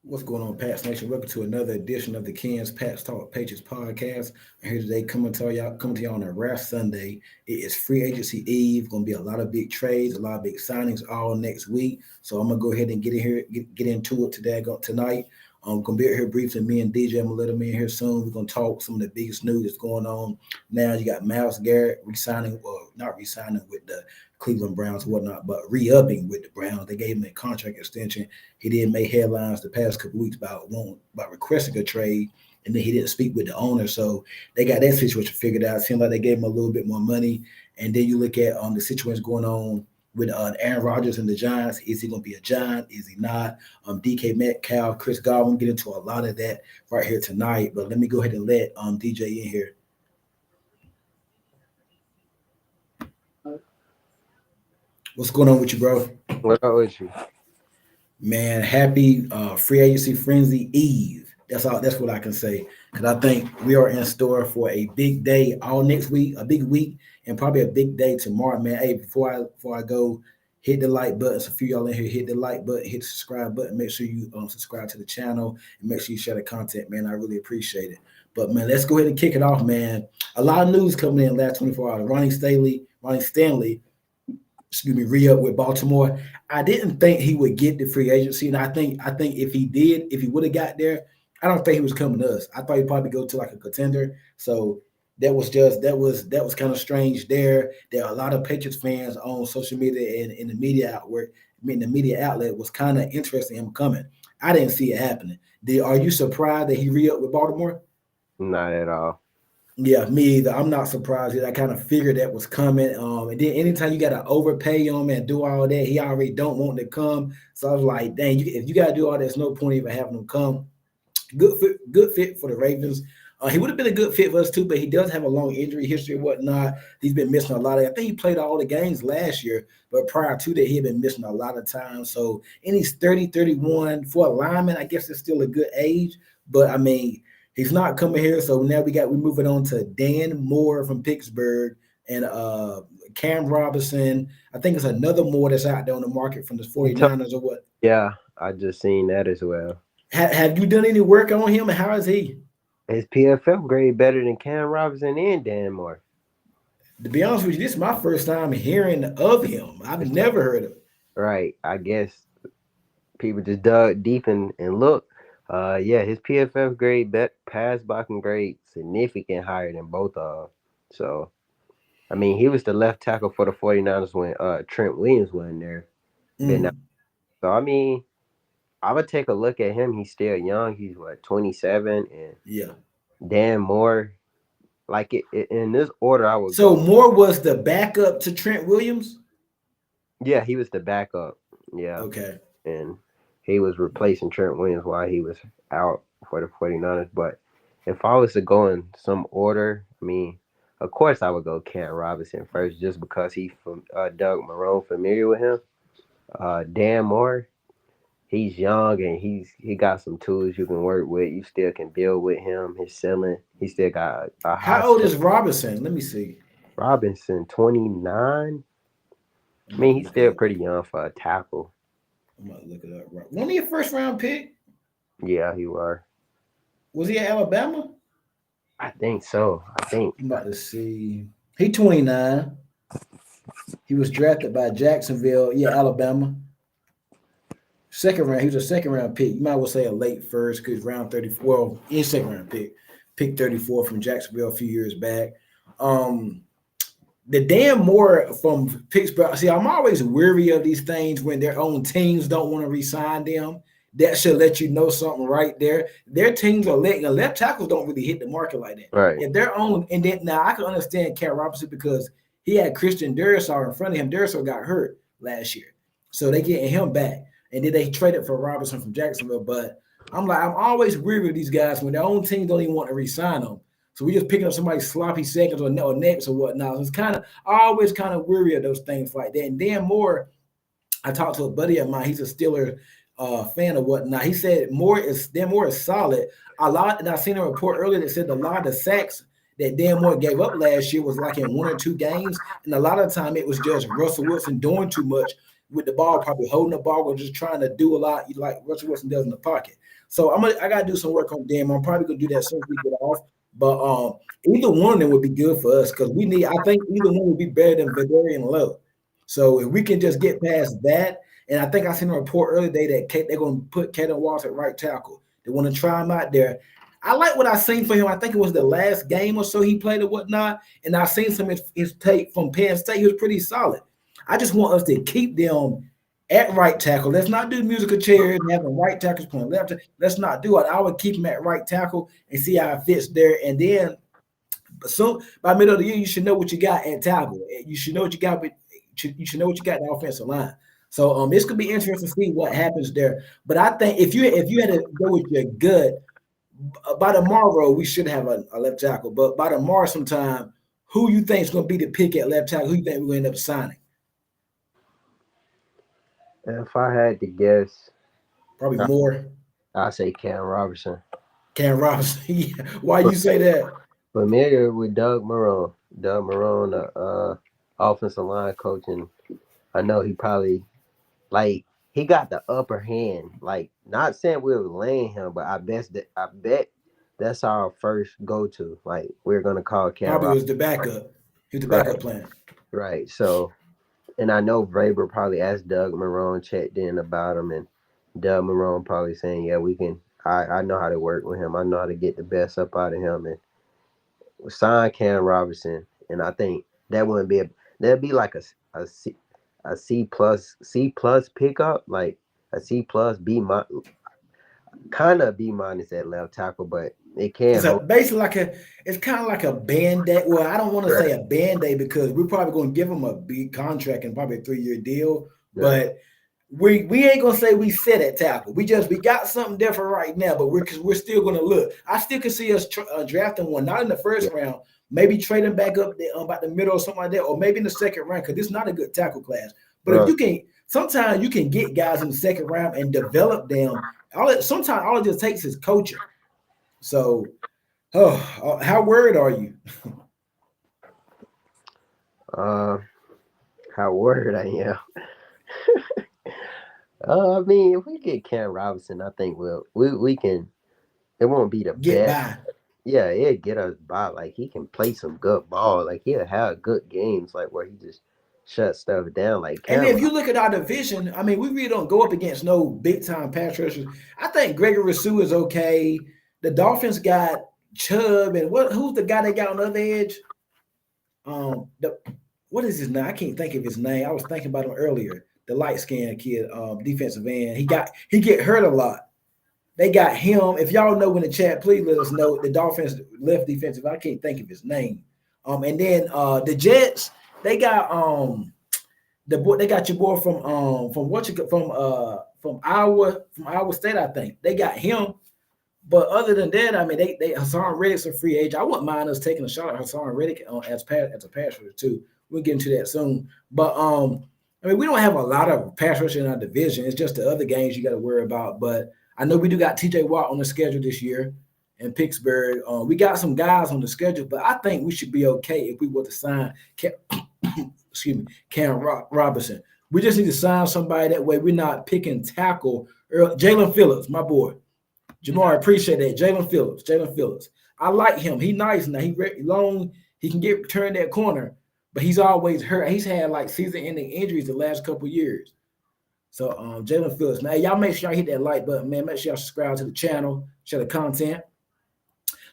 What's going on, Pats Nation? Welcome to another edition of the Ken's Pats Talk Patriots podcast. I'm here today coming to y'all on a rare Sunday. It is free agency eve. Going to be a lot of big trades, a lot of big signings all next week. So I'm gonna go ahead and get into it today. Tonight. I'm gonna be here briefly. Me and DJ, I'm gonna let them in here soon. We're gonna talk some of the biggest news that's going on now. You got Myles Garrett not resigning with the Cleveland Browns and whatnot, but re-upping with the Browns. They gave him a contract extension. He did make headlines the past couple weeks about requesting a trade, and then he didn't speak with the owner. So they got that situation figured out. It seemed like they gave him a little bit more money. And then you look at the situation going on with Aaron Rodgers and the Giants. Is he going to be a Giant? Is he not? DK Metcalf, Chris Godwin, get into a lot of that right here tonight. But let me go ahead and let DJ in here. What's going on with you, bro? What up with you? Man, happy free agency frenzy eve. That's what I can say. Because I think we are in store for a big day all next week, a big week, and probably a big day tomorrow, man. Hey, before I go, hit the like button. So a few y'all in here, hit the like button, hit the subscribe button. Make sure you subscribe to the channel and make sure you share the content, man. I really appreciate it. But man, let's go ahead and kick it off, man. A lot of news coming in the last 24 hours. Ronnie Stanley, re-up with Baltimore. I didn't think he would get the free agency, and I think if he would have got there, I don't think he was coming to us. I thought he'd probably go to like a contender. So that was kind of strange there. There are a lot of Patriots fans on social media and in the media outlet was kind of interested in him coming. I didn't see it happening. Are you surprised that he re-upped with Baltimore? Not at all. Yeah, me either. I'm not surprised. I kind of figured that was coming. And then anytime you got to overpay him and do all that, he already don't want to come. So I was like, dang, if you got to do all that, there's no point even having him come. Good fit for the Ravens. He would have been a good fit for us too, but he does have a long injury history and whatnot. He's been missing a lot of. I think he played all the games last year, but prior to that, he had been missing a lot of time. So, and he's 30, 31 for a lineman. I guess it's still a good age, but I mean, he's not coming here. So now we're moving on to Dan Moore from Pittsburgh and Cam Robinson. I think it's another Moore that's out there on the market from the 49ers or what? Yeah, I just seen that as well. Have you done any work on him, and how is he? His PFF grade better than Cam Robinson and Dan Moore. To be honest with you, this is my first time hearing of him. I've never heard of him. Right. I guess people just dug deep and looked. His PFF grade, pass blocking grade, significant higher than both of them. So, I mean, he was the left tackle for the 49ers when Trent Williams wasn't there. So, I mean, I would take a look at him. He's still young. He's 27, and Dan Moore, like it in this order, I would. So Moore was the backup to Trent Williams. Yeah, he was the backup. Yeah. Okay. And he was replacing Trent Williams while he was out for the 49ers. But if I was to go in some order, I mean, of course I would go Cam Robinson first, just because he's from Doug Marrone, familiar with him. Dan Moore. He's young and he got some tools you can work with. You still can build with him. His ceiling, he still got a high. How old is Robinson? Let me see. Robinson, 29. I mean, he's still pretty young for a tackle. I'm about to look it up. Wasn't he a first round pick? Yeah, he was. Was he at Alabama? I think so. I'm about to see. He 29. He was drafted by Jacksonville. Yeah, Alabama. Second round, he was a second round pick. You might well say a late first because round 34. Well, in second round pick 34 from Jacksonville a few years back. The Dan Moore from Pittsburgh. See, I'm always weary of these things when their own teams don't want to re-sign them. That should let you know something right there. Their teams are letting the left tackles don't really hit the market like that. Right. If their own, and then now I can understand Cam Robinson because he had Christian Durso in front of him. Durso got hurt last year, so they getting him back. And then they traded for Robinson from Jacksonville. But I'm always weary with these guys when their own team don't even want to re-sign them. So we just picking up somebody's sloppy seconds or next or whatnot. So it's always kind of weary of those things like that. And Dan Moore, I talked to a buddy of mine. He's a Steeler fan or whatnot. He said Dan Moore is solid. A lot, and I seen a report earlier that said a lot of the sacks that Dan Moore gave up last year was like in one or two games, and a lot of the time it was just Russell Wilson doing too much with the ball, probably holding the ball or just trying to do a lot like Russell Wilson does in the pocket. So I gotta do some work on Dan Moore. I'm probably gonna do that soon as we get off. But either one of them would be good for us because we need. I think either one would be better than Vidarian Lowe. So if we can just get past that, and I think I seen a report earlier today that they're going to put Caden Walls at right tackle. They want to try him out there. I like what I seen for him. I think it was the last game or so he played or whatnot, and I seen some of his tape from Penn State. He was pretty solid. I just want us to keep them at right tackle. Let's not do musical chairs and having right tackles playing left tackle. Let's not do it. I would keep him at right tackle and see how it fits there, and then so by middle of the year, you should know what you got at tackle. You should know what you got with you should know what you got in the offensive line. So this could be interesting to see what happens there. But I think if you had to go with your gut, by tomorrow we should have a left tackle. But by tomorrow sometime, who you think is going to be the pick at left tackle? Who you think we're going to end up signing? If I had to guess, Probably more. I'd say Cam Robertson. Cam Robinson. Why you say that? Familiar with Doug Marrone. Doug Marrone, offensive line coach, and I know he probably he got the upper hand. Like, not saying we were laying him, but I bet that's our first go to. Like, we're gonna call Cam Probably was Robinson. the backup. He was the backup plan. Right. So, and I know Vrabel probably asked Doug Marrone, checked in about him, and Doug Marrone probably saying, "Yeah, we can. I know how to work with him. I know how to get the best up out of him." And sign Cam Robinson, and I think that'd be like a C plus pickup, like a C plus kind of B minus at left tackle, but it can hold. Basically it's kind of like a band-aid. Well, I don't want to say a band-aid because we're probably going to give him a big contract and probably a 3-year deal, but we ain't gonna say we set at tackle. We got something different right now, but we're still gonna look. I still can see us drafting one, not in the first round, maybe trading back up about the middle or something like that, or maybe in the second round because this is not a good tackle class. But if you can, sometimes you can get guys in the second round and develop them. Sometimes all it just takes is coaching. So, how worried are you? How worried I am. I mean, if we get Cam Robinson, I think we can. It won't be the Get best. by. Yeah, it'll get us by. Like, he can play some good ball. Like, he'll have good games, like where he just shuts stuff down. Like And Cam. if you look at our division, I mean, we really don't go up against no big time pass rushers. I think Gregory Sue is okay. The Dolphins got Chubb and who's the guy they got on the other edge? What is his name? I can't think of his name. I was thinking about him earlier. The light skinned kid, defensive end. He get hurt a lot. They got him. If y'all know in the chat, please let us know. The Dolphins left defensive. I can't think of his name. And then the Jets, they got they got your boy from Iowa State, I think. They got him. But other than that, I mean, they Hassan Reddick's a free agent. I wouldn't mind us taking a shot at Hassan Reddick as a pass rusher too. We'll get into that soon. But I mean, we don't have a lot of pass rush in our division. It's just the other games you got to worry about. But I know we do got TJ Watt on the schedule this year in Pittsburgh. We got some guys on the schedule, but I think we should be okay if we were to sign Cam Robinson. We just need to sign somebody that way we're not picking tackle. Jalen Phillips, my boy. Jamar, I appreciate that. Jalen Phillips. I like him. He nice now. He long. He can turn that corner, but he's always hurt. He's had like season-ending injuries the last couple of years. So Jalen Phillips, man, y'all make sure y'all hit that like button, man. Make sure y'all subscribe to the channel, share the content.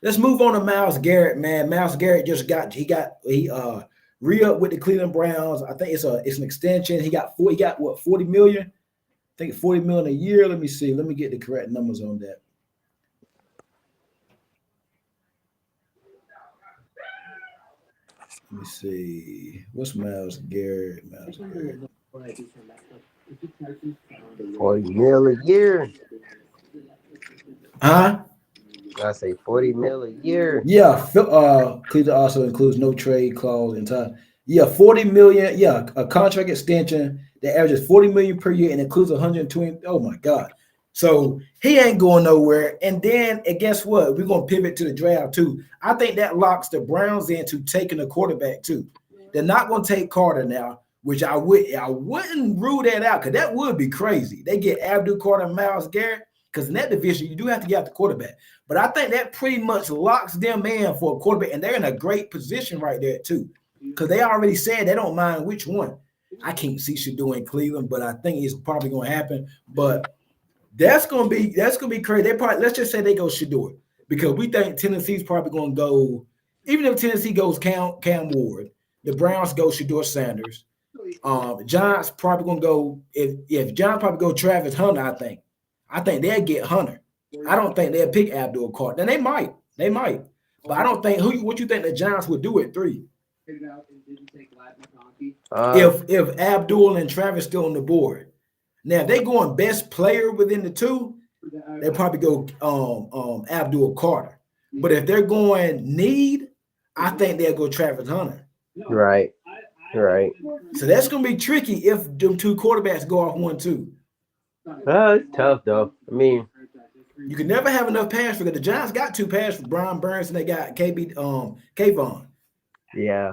Let's move on to Myles Garrett, man. Myles Garrett he re-up with the Cleveland Browns. I think it's an extension. He got 40 million? I think 40 million a year. Let me see. Let me get the correct numbers on that. Let me see. What's Myles Garrett? 40 mil a year. Huh? I say 40 mil a year. Yeah. Cleveland also includes no trade clause in time. Yeah, 40 million. Yeah, a contract extension. that averages 40 million per year and includes 120. Oh my God. So he ain't going nowhere. And guess what? We're gonna pivot to the draft too. I think that locks the Browns into taking a quarterback too. They're not gonna take Carter now, which I wouldn't rule that out because that would be crazy. They get Abdul Carter and Myles Garrett because in that division you do have to get out the quarterback. But I think that pretty much locks them in for a quarterback, and they're in a great position right there too, because they already said they don't mind which one. I can't see Shador in Cleveland, but I think it's probably going to happen. But that's gonna be crazy. They probably, let's just say they go Shador because we think Tennessee's probably going to go. Even if Tennessee goes Cam Ward, the Browns go Shador Sanders. Giants probably gonna go if Giants probably go Travis Hunter. I think they'll get Hunter. I don't think they'll pick Abdul Carter. Now they might, but I don't think what you think the Giants would do at 3 Uh, if Abdul and Travis still on the board. Now if they going best player within the two, they probably go Abdul Carter. But if they're going need, I think they'll go Travis Hunter. right, right. So that's gonna be tricky if them two quarterbacks go off 1-2. It's tough though. I mean, You can never have enough pass because the Giants got 2 pass for Brian Burns and they got Kayvon. yeah,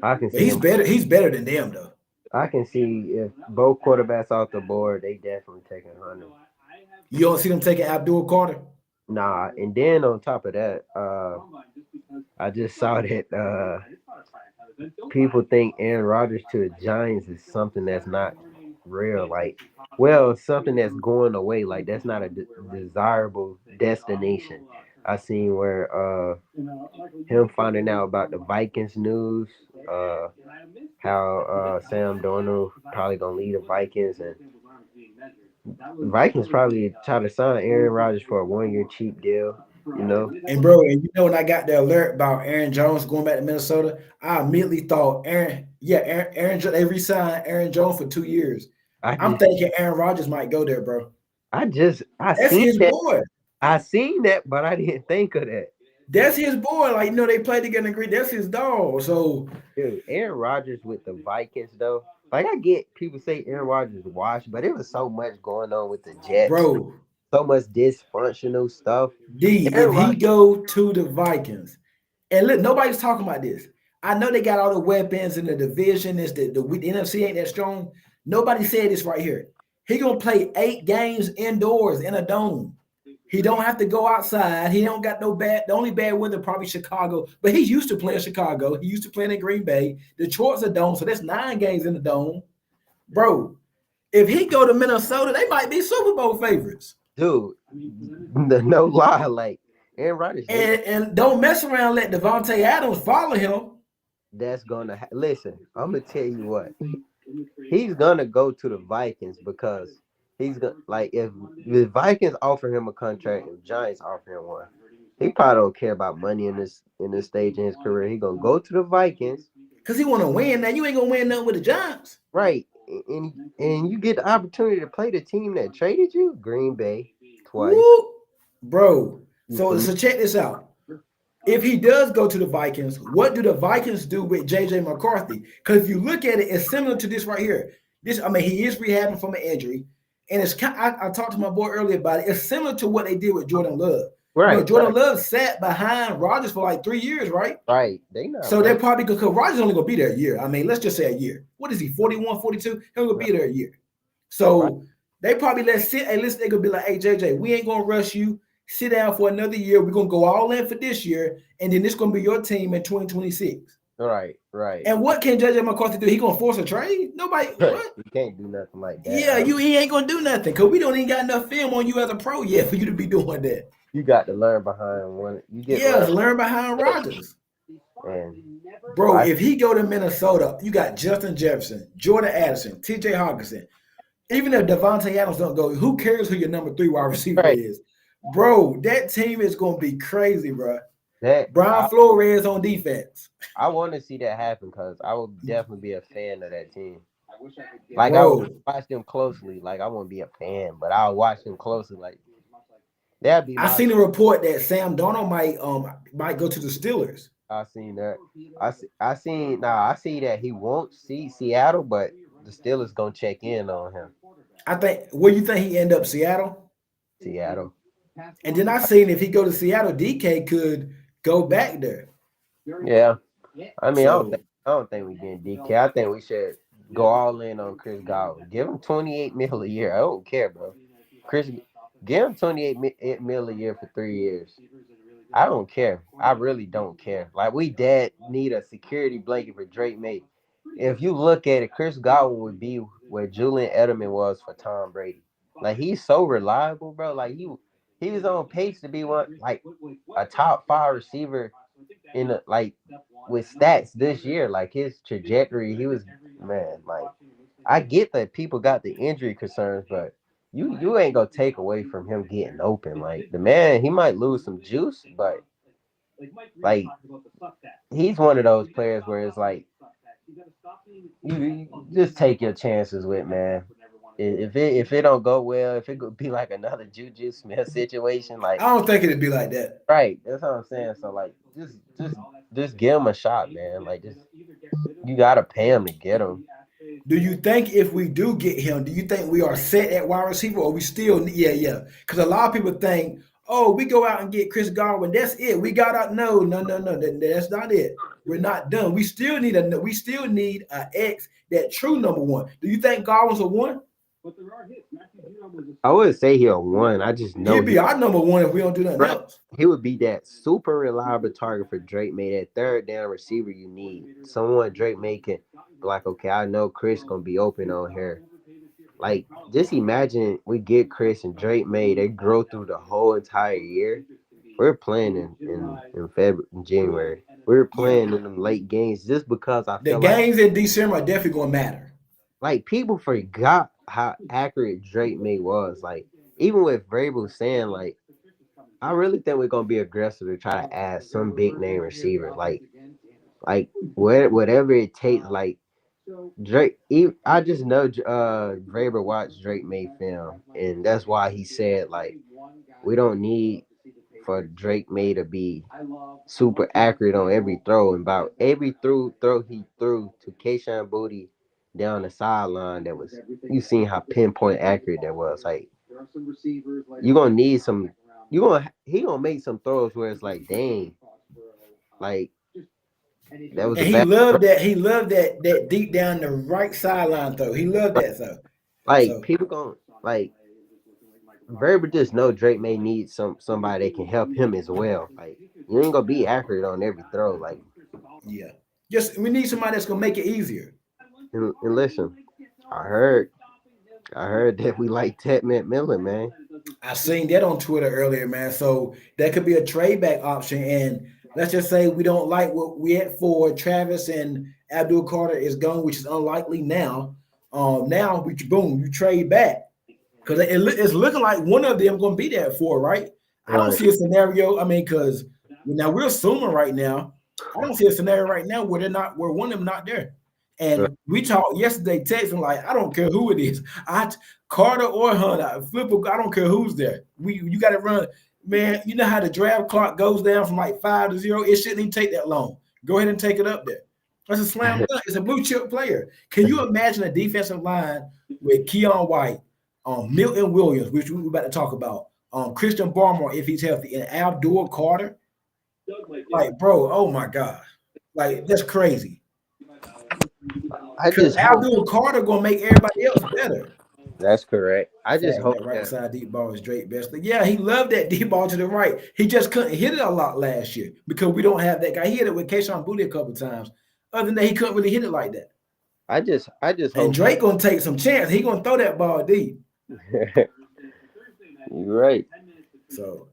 I can But see he's him. better. He's better than them though. I can see if both quarterbacks off the board, they definitely taking Hunter. You don't see them taking Abdul Carter. Nah, and then on top of that, I just saw that people think Aaron Rodgers to the Giants is something that's not real. Like, well, something that's going away. Like, that's not a desirable destination. I seen where him finding out about the Vikings news, uh, how Sam Darnold probably gonna lead the Vikings, and the Vikings probably try to sign Aaron Rodgers for a 1 year cheap deal. You know, And bro, and you know when I got the alert about Aaron Jones going back to Minnesota, I immediately thought they re-signed Aaron Jones for 2 years. I I'm just, thinking Aaron Rodgers might go there, bro. I That's seen his that, boy. but I didn't think of that. That's his boy. Like they played together and agreed. That's his dog. So, Dude, Aaron Rodgers with the Vikings though. Like I get people say Aaron Rodgers washed, but it was so much going on with the Jets, bro, so much dysfunctional stuff. if Aaron he Rodgers, go to the Vikings, and look, nobody's talking about this. I know they got all the weapons in the division. Is the NFC ain't that strong. Nobody said this right here. He gonna play 8 games indoors in a dome. He don't have to go outside. He don't got no bad. The only bad weather probably Chicago, but he's used to playing Chicago. He used to playing in Green Bay. Detroit's a dome, so that's 9 games in the dome, bro. If he go to Minnesota, they might be Super Bowl favorites. dude, no lie, like Aaron Rodgers, And don't mess around. Let Devontae Adams follow him. that's gonna listen. I'm gonna tell you what. He's gonna go to the Vikings because he's gonna like if the Vikings offer him a contract and Giants offer him one, he probably don't care about money in this stage in his career. He gonna go to the Vikings, Because he want to win. Now, you ain't going to win nothing with the Giants. right? And you get the opportunity to play the team that traded you, Green Bay, twice. Woo! Bro. So, Mhm. so check this out. If he does go to the Vikings, what do the Vikings do with J.J. McCarthy? Because if you look at it, it's similar to this right here. He is rehabbing from an injury. And it's kind I talked to my boy earlier about it. It's similar to what they did with Jordan Love. Right, Jordan Love sat behind Rodgers for like 3 years, right? right. They not So they're ready. probably because Rodgers only gonna be there a year. Let's just say a year. What is he, 41, 42? He'll gonna Right, be there a year. right, So they probably let sit. Hey, listen, they gonna be like, hey, JJ, we ain't gonna rush you. Sit down for another year. We're gonna go all in for this year, and then this gonna be your team in 2026. right, right. And what can JJ McCarthy do? He gonna force a trade? Nobody. What? You can't do nothing like that. Yeah, he ain't gonna do nothing because we don't even got enough film on you as a pro yet for you to be doing that. You got to learn behind one. You get Yes, learn, learn behind Rodgers. and Bro, I if he go to Minnesota, you got Justin Jefferson, Jordan Addison, TJ Hawkinson. Even if Devontae Adams don't go, who cares who your number 3 wide receiver right is? Bro, that team is going to be crazy, bro. that Brian Flores on defense. I want to see that happen because I would definitely be a fan of that team. Like I would Bro, watch them closely. Like I won't be a fan, but I'll watch them closely. Like that'd be I my. seen a report that Sam Darnold might go to the Steelers. I seen that. I see that he won't see Seattle, but the Steelers gonna check in on him. I think where you think he end up Seattle, Seattle. and then I seen if he go to Seattle, DK could go back there. Yeah. I mean, So I don't think we getting DK. I think we should go all in on Chris Godwin. Give him 28 mil a year. I don't care, bro. Chris, give him 28 mil a year for 3 years. I don't care. I really don't care. Like we dead need a security blanket for Drake May. If you look at it, Chris Godwin would be where Julian Edelman was for Tom Brady. Like he's so reliable, bro. Like he was on pace to be one like a top five receiver in the like with stats this year. Like his trajectory, he was man. Like I get that people got the injury concerns, but you ain't gonna take away from him getting open. Like the man, he might lose some juice, but like he's one of those players where it's like you just take your chances with man. If it don't go well, if it could be like another Juju Smith situation, like I don't think it'd be like that. right, that's what I'm saying. So like just give him a shot, man. Like just you gotta pay him to get him. Do you think if we do get him, do you think we are set at wide receiver, or we still? Yeah. Because a lot of people think, oh, we go out and get Chris Godwin. That's it. We got out. No. That's not it. We're not done. We still need an X, that true number one. Do you think Godwin's a one? I wouldn't say he'll one. I just know He'd be our number one if we don't do nothing right. else. He would be that super reliable target for Drake May, that third down receiver you need. Someone Drake May can be like, okay, I know Chris gonna be open on here. Like, just imagine we get Chris and Drake May, they grow through the whole entire year. We're playing in February, in January. We're Yeah. playing in them late games just because I The feel like games in December are definitely gonna matter. people forgot how accurate Drake May was. Like, even with Vrabel saying like I really think we're gonna be aggressive to try to add some big name receiver, like whatever it takes. Like Drake, I just know Vraber watched Drake May film, and that's why he said like we don't need for Drake May to be super accurate on every throw, and about every throw he threw to Kayshawn Booty down the sideline. That was you seen how pinpoint accurate that was. Like you gonna need some. He gonna make some throws where it's like, dang, like that was a And he bad throw. loved that. He loved that deep down the right sideline throw. He loved that throw. Like So people gonna like Verber just know Drake may need somebody that can help him as well. Like you ain't gonna be accurate on every throw. Like yeah, just we need somebody that's gonna make it easier. and listen, I heard I heard that we like Ted McMillan, man. I seen that on Twitter earlier, man. So that could be a trade back option. And let's just say we don't like what we had for Travis and Abdul Carter is gone, which is unlikely now. Now we boom, you trade back because it's looking like one of them going to be there for right. I don't Right. see a scenario. I mean, because now we're assuming right now. I don't see a scenario right now where they're not, where one of them not there. Right. And we talked yesterday, texting like, I don't care who it is. Carter or Hunter, Flipper, I don't care who's there. You got to run, man. You know how the draft clock goes down from like 5 to 0. It shouldn't even take that long. Go ahead and take it up there. That's a slam dunk. It's a blue chip player. Can you imagine a defensive line with Keon White, Milton Williams, which we're about to talk about, Christian Barmore if he's healthy, and Abdul Carter? Like, bro, oh my God, like that's crazy. I Because just hope Abdul Carter gonna make everybody else better. that's correct. I just Fact, hope that right that side deep ball is Drake Best. Yeah, he loved that deep ball to the right. He just couldn't hit it a lot last year because we don't have that guy. He hit it with Kayshawn Booty a couple times. Other than that, he couldn't really hit it like that. I just And hope Drake gonna take some chance. He gonna throw that ball deep. you're right. So,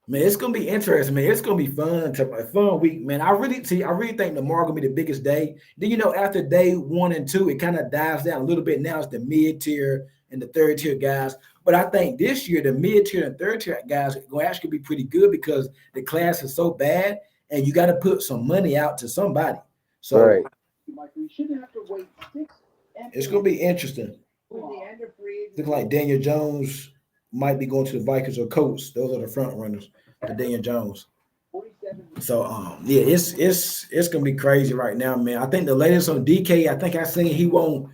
man, it's gonna be interesting, man. It's gonna be fun. A fun week, man. I really think tomorrow gonna be the biggest day. Then after day 1 and 2, it kind of dives down a little bit. Now it's the mid tier and the third tier guys. But I think this year the mid tier and third tier guys are gonna actually be pretty good because the class is so bad, and you got to put some money out to somebody. So Right. it's gonna be interesting. Look like Daniel Jones might be going to the Vikings or Colts. Those are the front runners for Daniel Jones. So yeah, it's gonna be crazy right now, man. I think the latest on DK, I think I seen he won't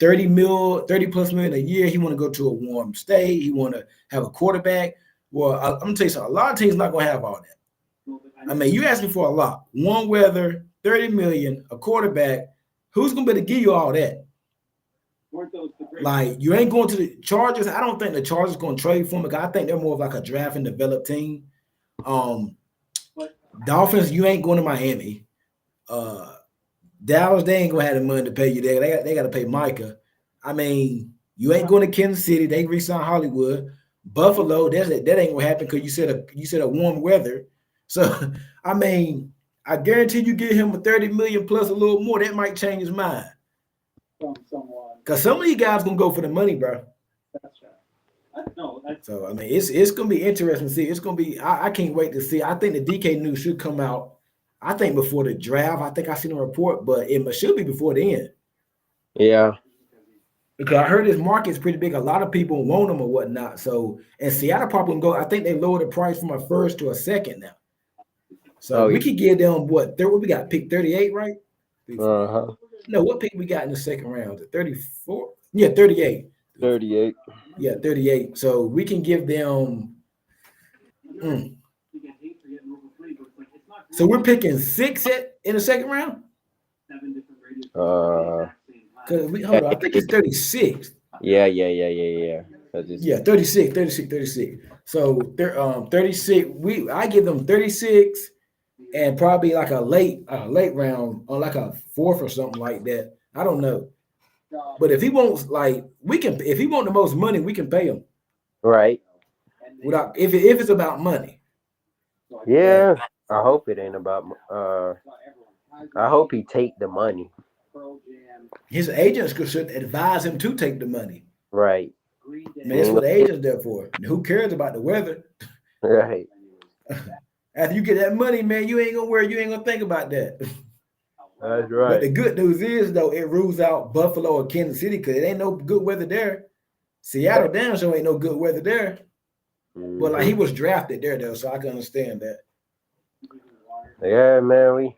30 plus million a year. He want to go to a warm state. He want to have a quarterback. Well, I'm gonna tell you something. A lot of teams not gonna have all that. I mean, you asking for a lot. Warm weather, 30 million, a quarterback. Who's gonna be able to give you all that? Like, you ain't going to the Chargers. I don't think the Chargers gonna trade for him because I think they're more of like a draft and develop team. Um, Dolphins, you ain't going to Miami. Dallas, they ain't gonna have the money to pay you there. They got to pay Micah. I mean, you ain't going to Kansas City. They re-sign Hollywood. Buffalo, that ain't gonna happen because you said a warm weather. So I mean, I guarantee you get him a 30 million plus a little more. That might change his mind. Because some of these guys gonna go for the money, bro. So I mean, it's gonna be interesting to see. It's gonna be. I can't wait to see. I think the DK news should come out. I think before the draft. I think I seen a report, but it should be before the end. Yeah. Because I heard his market's pretty big. A lot of people want him or whatnot. So, and Seattle probably can go. I think they lowered the price from a first to a second now. So we could give them what we got pick 38, right? Uh-huh. No, what pick we got in the second round? The 34? Yeah, 38. 38. Yeah, 38. So we can give them. So we're picking 6 in the second round? Because hold on, I think it's 36. Yeah. Yeah, 36. So 36. I give them 36 and probably like a late round or like a fourth or something like that. I don't know. But if he wants if he want the most money, we can pay him. Right. Without if it's about money. Yeah. I hope it ain't about I hope he take the money. His agents should advise him to take the money. Right. Man, that's what the agent's there for. Who cares about the weather? Right. After you get that money, man, you ain't gonna think about that. That's right. But the good news is though, it rules out Buffalo or Kansas City because it ain't no good weather there. Seattle down show ain't no good weather there. Mm-hmm. But like he was drafted there though, so I can understand that. Yeah, man,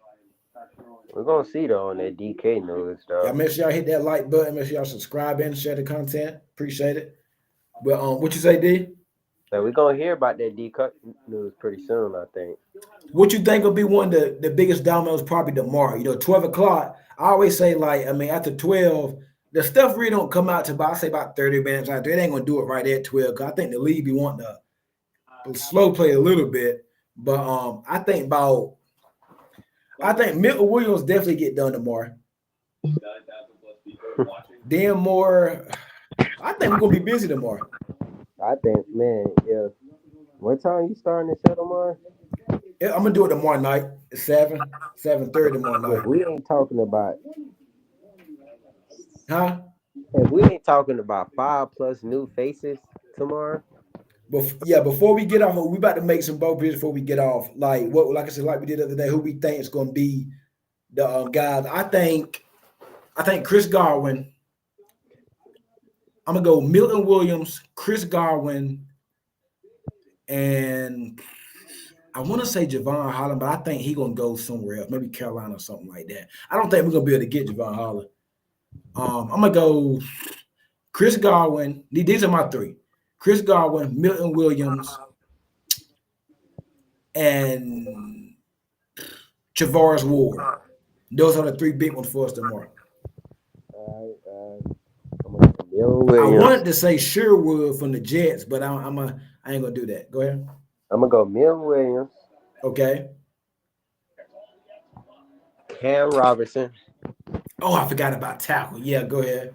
we're gonna see though on that DK news though. Y'all make sure y'all hit that like button, make sure y'all subscribe and share the content. Appreciate it. But what you say, D? So we're gonna hear about that DK news pretty soon, I think. What you think will be one of the biggest dominoes? Probably tomorrow. 12 o'clock. I always say, after 12, the stuff really don't come out to about 30 minutes out there. They ain't gonna do it right at 12. Cause I think the league be wanting to slow play a little bit. But I think Milton Williams definitely get done tomorrow. Then more. I think we're gonna be busy tomorrow. I think, man, yeah. What time you starting the show tomorrow? Yeah, I'm gonna do it tomorrow night. 7:30 tomorrow night. If we ain't talking about, huh? If we ain't talking about 5+ new faces tomorrow. Before we get off, we about to make some bold predictions before we get off. Like I said, like we did the other day, who we think is going to be the guys. I think Chris Godwin. I'm gonna go Milton Williams, Chris Godwin, and I want to say Javon Holland, but I think he's gonna go somewhere else, maybe Carolina or something like that. I don't think we're gonna be able to get Javon Holland. I'm gonna go Chris Godwin. These are my 3. Chris Godwin, Milton Williams, and Charvarius Ward. Those are the 3 big ones for us tomorrow. I wanted to say Sherwood from the Jets, but I ain't gonna do that. Go ahead. I'm gonna go Milton Williams. Okay. Cam Robinson. Oh, I forgot about tackle. Yeah, go ahead.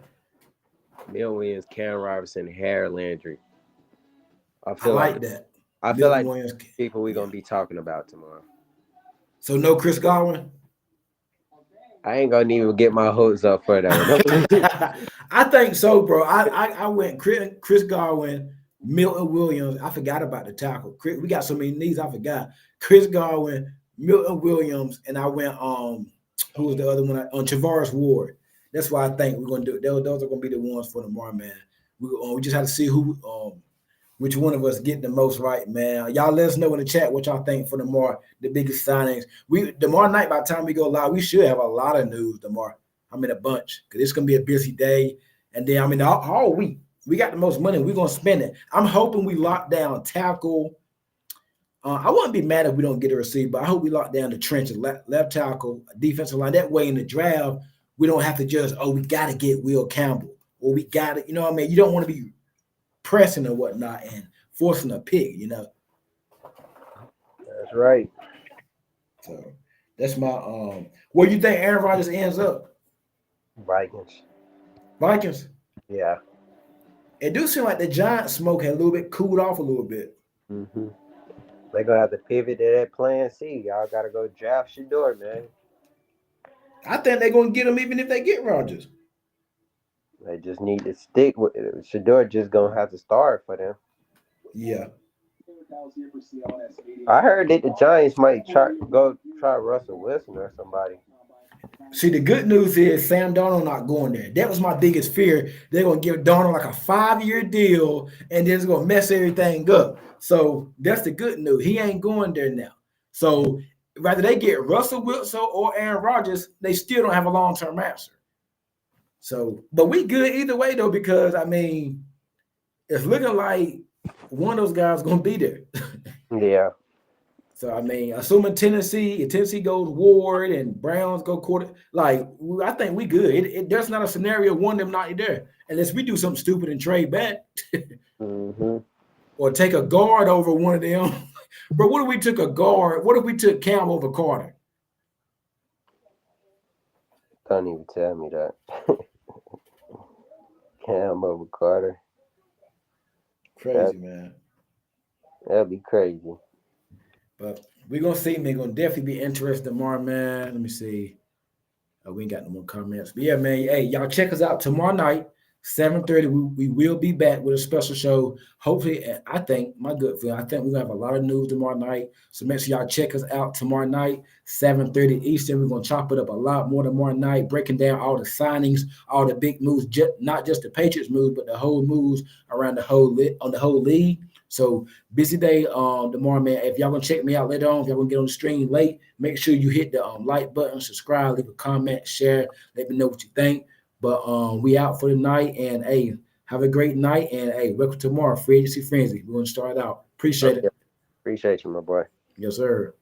Milton Williams, Cam Robinson, Harold Landry. I like that. I feel like Williams, people we're gonna be talking about tomorrow. So no Chris Godwin? I ain't gonna even get my hopes up for that. I think so, bro. I went Chris Godwin, Milton Williams. I forgot about the tackle. We got so many needs, I forgot. Chris Godwin, Milton Williams, and I went who was the other one? On Charvarius Ward. That's why I think we're gonna do. Those are gonna be the ones for tomorrow, man. We just have to see which one of us get the most right, man. Y'all let us know in the chat what y'all think for tomorrow, the biggest signings. Tomorrow night, by the time we go live, we should have a lot of news tomorrow. I mean, a bunch, because it's going to be a busy day. And then I mean all week we got the most money. We're gonna spend it. I'm hoping we lock down tackle. I wouldn't be mad if we don't get a receiver, but I hope we lock down the trenches, left tackle, defensive line. That way in the draft, we don't have to just, we got to get Will Campbell or we got to, you know what I mean? You don't want to be pressing or whatnot and forcing a pick, you know? That's right. So that's my, where you think Aaron Rodgers ends up? Vikings. Vikings? Yeah. It do seem like the Giants smoke had a little bit cooled off a little bit. Mm-hmm. They're going to have to pivot to that plan C. Y'all got to go draft Shador, man. I think they're going to get him even if they get Rodgers. They just need to stick with it. Shador just going to have to start for them. Yeah. I heard that the Giants might try Russell Wilson or somebody. See, the good news is Sam Darnold not going there. That was my biggest fear. They're going to give Darnold like a 5-year deal, and then it's going to mess everything up. So that's the good news. He ain't going there now. So whether they get Russell Wilson or Aaron Rodgers, they still don't have a long-term answer. So, but we good either way, though, because, I mean, it's looking like one of those guys going to be there. Yeah. So, I mean, assuming if Tennessee goes Ward and Browns go quarter, like, I think we good. There's not a scenario one of them not there. Unless we do something stupid and trade back. Mm-hmm. Or take a guard over one of them. But what if we took a guard? What if we took Cam over Carter? Don't even tell me that. Cam over Carter. Crazy, man. That'd be crazy. But we're going to see. We're going to definitely be interested tomorrow, man. Let me see. We ain't got no more comments. But, yeah, man, hey, y'all check us out tomorrow night, 7:30. We will be back with a special show. Hopefully, I think, my good feeling, I think we're going to have a lot of news tomorrow night. So make sure y'all check us out tomorrow night, 7:30 Eastern. We're going to chop it up a lot more tomorrow night, breaking down all the signings, all the big moves, not just the Patriots moves, but the whole moves around the whole league. So busy day tomorrow, man. If y'all gonna check me out later on, if y'all gonna get on the stream late, make sure you hit the like button, subscribe, leave a comment, share, let me know what you think. But we out for the night, and hey, have a great night, and hey, welcome tomorrow, Free Agency Frenzy. We're gonna start out. Appreciate it. Appreciate you, my boy. Yes, sir.